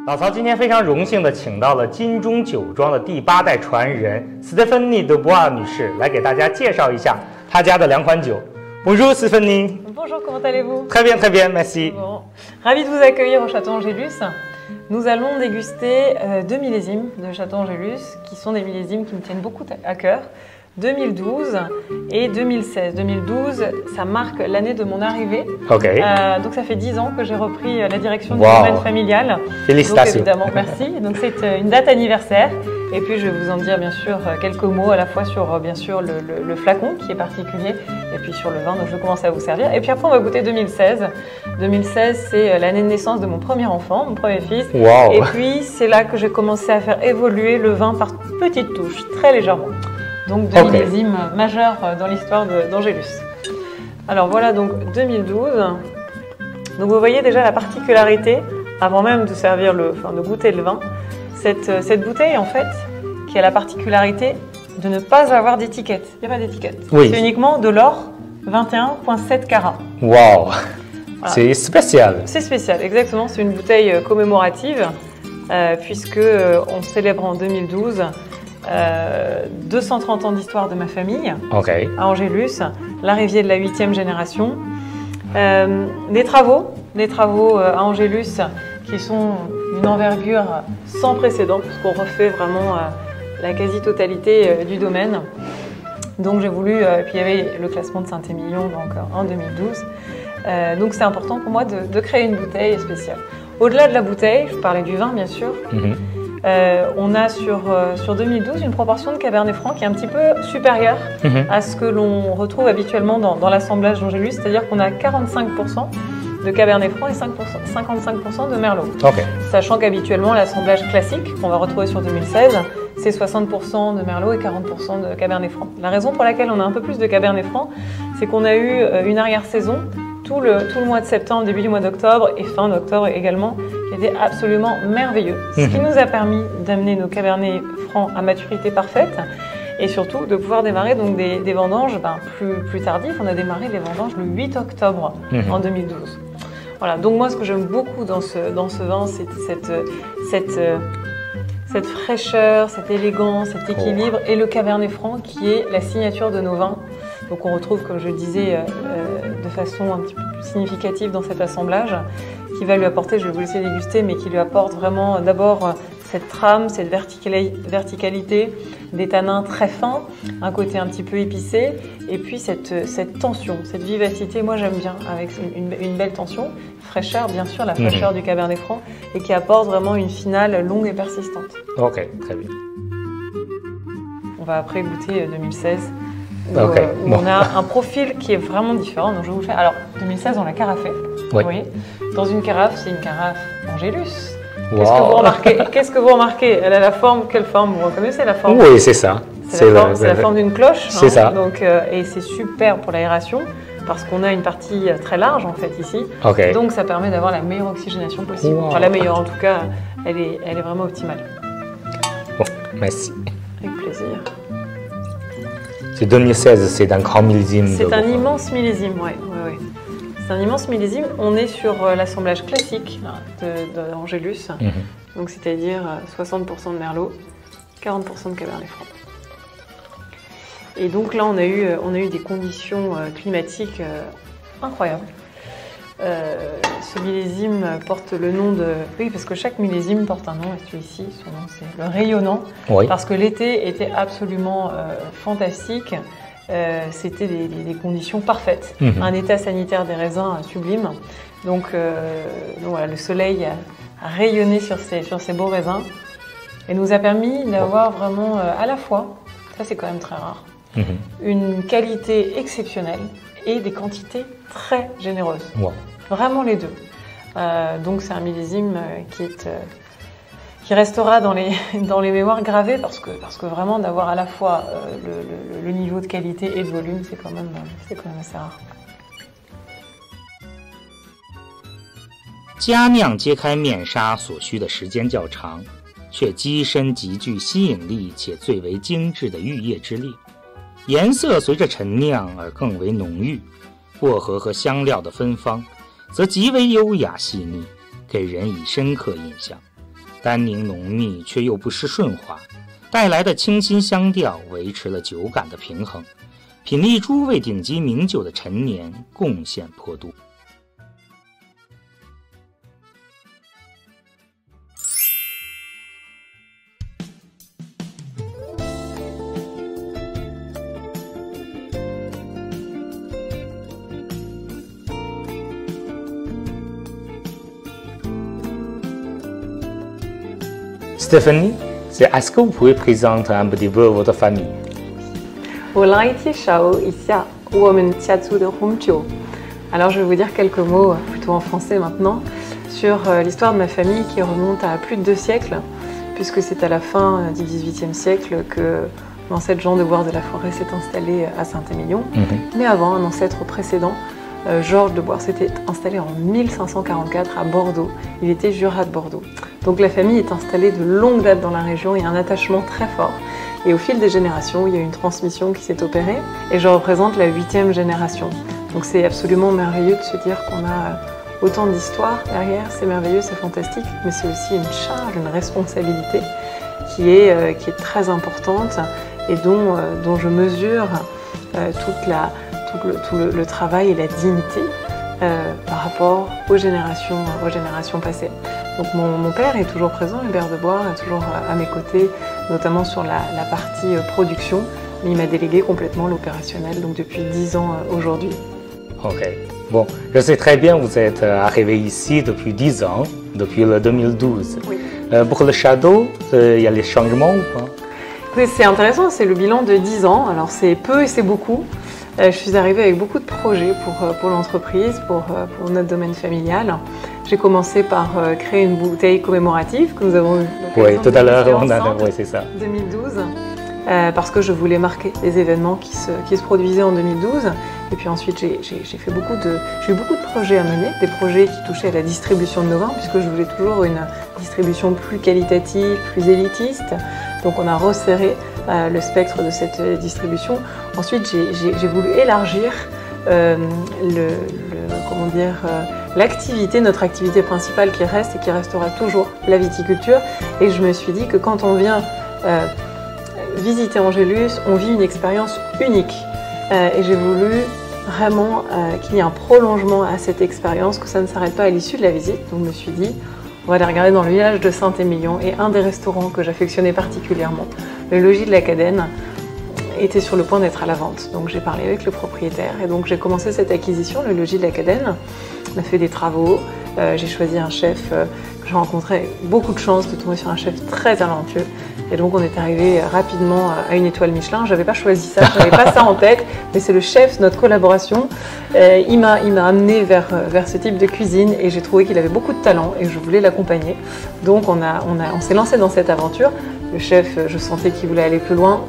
老曹今天非常荣幸的请到了金钟酒庄的第8代传人 Stéphanie Dubois 女士来给大家介绍一下她家的2款酒。Bonjour Stéphanie. Bonjour, comment allez-vous? Très bien, merci. Bon. Ravi de vous accueillir au Château Angélus. Nous allons déguster 2 millésimes de Château Angélus qui sont des millésimes qui me tiennent beaucoup à cœur. 2012 et 2016. 2012, ça marque l'année de mon arrivée. Ok. Donc ça fait 10 ans que j'ai repris la direction du domaine familial. Félicitations. Donc évidemment, merci. Donc c'est une date anniversaire. Et puis je vais vous en dire bien sûr quelques mots à la fois sur bien sûr le flacon qui est particulier et puis sur le vin. Donc je vais commencer à vous servir. Et puis après on va goûter 2016. 2016 c'est l'année de naissance de mon premier enfant, mon premier fils. Wow. Et puis c'est là que j'ai commencé à faire évoluer le vin par petites touches, très légèrement. Donc 2 millésimes majeurs dans l'histoire d'Angélus. Alors voilà donc 2012. Donc vous voyez déjà la particularité, avant même de servir de goûter le vin, cette bouteille en fait qui a la particularité de ne pas avoir d'étiquette. Il n'y a pas d'étiquette. Oui. C'est uniquement de l'or 21,7 carats. Wow. Voilà. C'est spécial. C'est spécial, exactement. C'est une bouteille commémorative puisque on célèbre en 2012 230 ans d'histoire de ma famille à Angélus, l'arrivée de la 8e génération, des travaux à Angélus qui sont d'une envergure sans précédent parce qu'on refait vraiment la quasi-totalité du domaine. Donc j'ai voulu, et puis il y avait le classement de Saint-Émilion donc en 2012. Donc c'est important pour moi de créer une bouteille spéciale. Au-delà de la bouteille, je parlais du vin bien sûr. On a sur 2012 une proportion de Cabernet Franc qui est un petit peu supérieure à ce que l'on retrouve habituellement dans l'assemblage d'Angélus, c'est-à-dire qu'on a 45% de Cabernet Franc et 55% de Merlot. Sachant qu'habituellement l'assemblage classique qu'on va retrouver sur 2016, c'est 60% de Merlot et 40% de Cabernet Franc. La raison pour laquelle on a un peu plus de Cabernet Franc, c'est qu'on a eu une arrière-saison tout le mois de septembre, début du mois d'octobre et fin d'octobre également, qui était absolument merveilleux. Ce qui nous a permis d'amener nos Cabernet Francs à maturité parfaite et surtout de pouvoir démarrer donc des vendanges plus tardives. On a démarré les vendanges le 8 octobre en 2012. Voilà, donc moi ce que j'aime beaucoup dans ce vin, c'est cette fraîcheur, cette élégance, cet équilibre et le Cabernet Franc qui est la signature de nos vins. Donc on retrouve, comme je le disais, de façon un petit peu plus significative dans cet assemblage, qui va lui apporter, je vais vous laisser déguster, mais qui lui apporte vraiment d'abord cette trame, cette verticalité, des tanins très fins, un côté un petit peu épicé, et puis cette tension, cette vivacité, moi j'aime bien, avec une belle tension, fraîcheur bien sûr, la fraîcheur du Cabernet Franc, et qui apporte vraiment une finale longue et persistante. Ok, très bien. On va après goûter 2016. Où on a un profil qui est vraiment différent. Donc je vais vous faire. Alors 2016, on l'a carafé. Vous voyez, dans une carafe, c'est une carafe Angélus. Qu'est-ce que vous remarquez? Elle a la forme. Quelle forme? Vous reconnaissez la forme? Oui, c'est ça. C'est la forme d'une cloche. C'est ça. Donc et c'est super pour l'aération parce qu'on a une partie très large en fait ici. Donc ça permet d'avoir la meilleure oxygénation possible. Enfin la meilleure en tout cas. Elle est vraiment optimale. Bon, merci. Avec plaisir. C'est 2016, c'est un grand millésime. C'est un immense millésime, oui. C'est un immense millésime. On est sur l'assemblage classique d'Angélus, donc c'est-à-dire 60% de Merlot, 40% de Cabernet Franc. Et donc là, on a eu des conditions climatiques incroyables. Ce millésime porte le nom de... Oui, parce que chaque millésime porte un nom, et celui-ci, son nom c'est le rayonnant, parce que l'été était absolument fantastique, c'était des conditions parfaites, un état sanitaire des raisins sublime, donc voilà, le soleil a rayonné sur ces beaux raisins, et nous a permis d'avoir vraiment à la fois, ça c'est quand même très rare, une qualité exceptionnelle, et des quantités très généreuses. Vraiment les deux. Donc c'est un millésime qui restera dans les mémoires gravées parce que vraiment d'avoir à la fois le niveau de qualité et de volume, c'est quand même assez rare. 佳酿揭开面纱所需的时间较长，却机身极具吸引力且最为精致的玉叶之烈，颜色随着陈酿而更为浓郁，薄荷和香料的芬芳则极为优雅细腻，给人以深刻印象。单宁浓密却又不失顺滑，带来的清新香调维持了酒感的平衡。品丽珠为顶级名酒的陈年贡献颇多。Stéphanie, est-ce que vous pouvez présenter un petit peu votre famille? Alors je vais vous dire quelques mots, plutôt en français maintenant, sur l'histoire de ma famille qui remonte à plus de 2 siècles, puisque c'est à la fin du XVIIIe siècle que l'ancêtre Jean de Boire de la Forêt s'est installé à Saint-Émilion. Mais avant, un ancêtre précédent, Georges de Boire, s'était installé en 1544 à Bordeaux. Il était jurat de Bordeaux. Donc la famille est installée de longue date dans la région, il y a un attachement très fort. Et au fil des générations, il y a une transmission qui s'est opérée et je représente la 8e génération. Donc c'est absolument merveilleux de se dire qu'on a autant d'histoires derrière, c'est merveilleux, c'est fantastique, mais c'est aussi une charge, une responsabilité qui est très importante et dont je mesure tout le travail et la dignité par rapport aux générations passées. Donc mon père est toujours présent, Hubert de Boire est toujours à mes côtés, notamment sur la partie production, mais il m'a délégué complètement l'opérationnel, donc depuis 10 ans aujourd'hui. Ok, bon, je sais très bien, vous êtes arrivé ici depuis 10 ans, depuis le 2012. Oui. Pour le château, il y a les changements ou pas? Oui, c'est intéressant, c'est le bilan de 10 ans, alors c'est peu et c'est beaucoup. Je suis arrivée avec beaucoup de projets pour l'entreprise, pour notre domaine familial. J'ai commencé par créer une bouteille commémorative que nous avons eu. Oui, tout à l'heure, on a oui, c'est ça. 2012, parce que je voulais marquer les événements qui se produisaient en 2012. Et puis ensuite, j'ai eu beaucoup de projets à mener, des projets qui touchaient à la distribution de nos vins, puisque je voulais toujours une distribution plus qualitative, plus élitiste. Donc on a resserré le spectre de cette distribution. Ensuite, j'ai voulu élargir l'activité, notre activité principale qui reste et qui restera toujours la viticulture. Et je me suis dit que quand on vient visiter Angélus, on vit une expérience unique. Et j'ai voulu vraiment qu'il y ait un prolongement à cette expérience, que ça ne s'arrête pas à l'issue de la visite. Donc je me suis dit, on va aller regarder dans le village de Saint-Émilion, et un des restaurants que j'affectionnais particulièrement, le logis de la Cadenne, était sur le point d'être à la vente. Donc j'ai parlé avec le propriétaire et donc j'ai commencé cette acquisition, le logis de la Cadenne. On a fait des travaux, j'ai choisi un chef que j'ai rencontré, beaucoup de chance de tomber sur un chef très talentueux. Et donc on est arrivé rapidement à une étoile Michelin. Je n'avais pas choisi ça, je n'avais pas ça en tête, mais c'est le chef, notre collaboration. Il m'a amené vers ce type de cuisine et j'ai trouvé qu'il avait beaucoup de talent et je voulais l'accompagner. Donc on s'est lancé dans cette aventure. Le chef, je sentais qu'il voulait aller plus loin.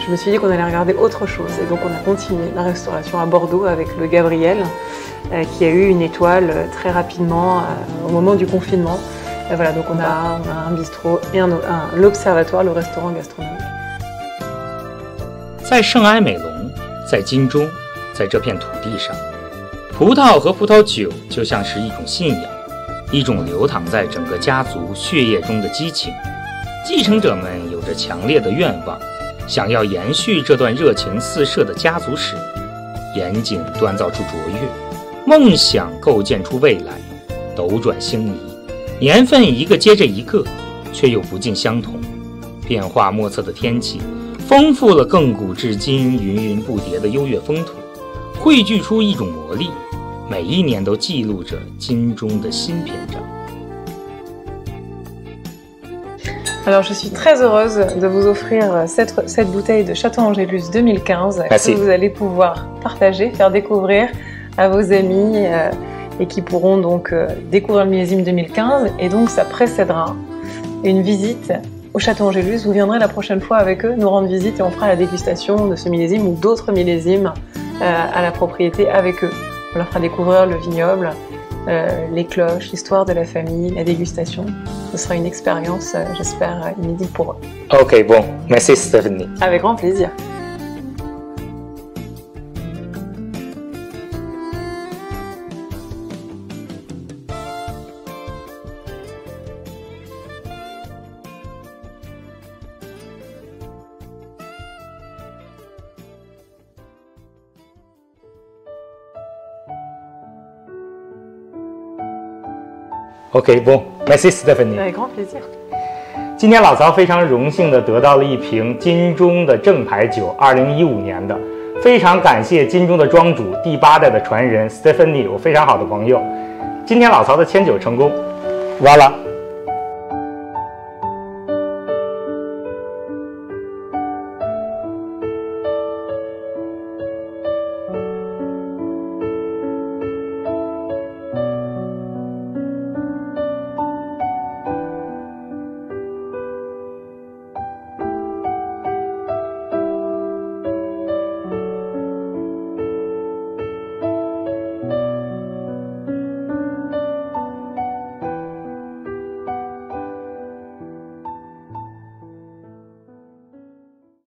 Je me suis dit qu'on allait regarder autre chose et donc on a continué la restauration à Bordeaux avec le Gabriel qui a eu une étoile très rapidement au moment du confinement. Et voilà, donc on a un bistrot et l'observatoire, le restaurant gastronomique. 在圣埃美隆，在金钟，在这片土地上，葡萄和葡萄酒就像是一种信仰，一种流淌在整个家族血液中的激情。继承者们有着强烈的愿望，想要延续这段热情四射的家族史，严谨锻造出卓越，梦想构建出未来，斗转星移。年份一个接着一个，却又不尽相同。变化莫测的天气，丰富了亘古至今云云不迭的优越风土，汇聚出一种魔力，每一年都记录着金钟的新篇章。Alors je suis très heureuse de vous offrir cette bouteille de Château Angélus 2015 Merci. Que vous allez pouvoir partager, faire découvrir à vos amis et qui pourront donc découvrir le millésime 2015 et donc ça précédera une visite au Château Angélus. Vous viendrez la prochaine fois avec eux nous rendre visite et on fera la dégustation de ce millésime ou d'autres millésimes à la propriété avec eux. On leur fera découvrir le vignoble, les cloches, l'histoire de la famille, la dégustation. Ce sera une expérience, j'espère, inédite pour eux. Ok, bon, merci Stéphanie. Avec grand plaisir. OK，bon, merci Stéphanie. Avec grand plaisir. 今天老曹非常荣幸的得到了一瓶金钟的正牌酒，2015年的，非常感谢金钟的庄主第8代的传人 Stéphanie， 我非常好的朋友。今天老曹的签酒成功，完了。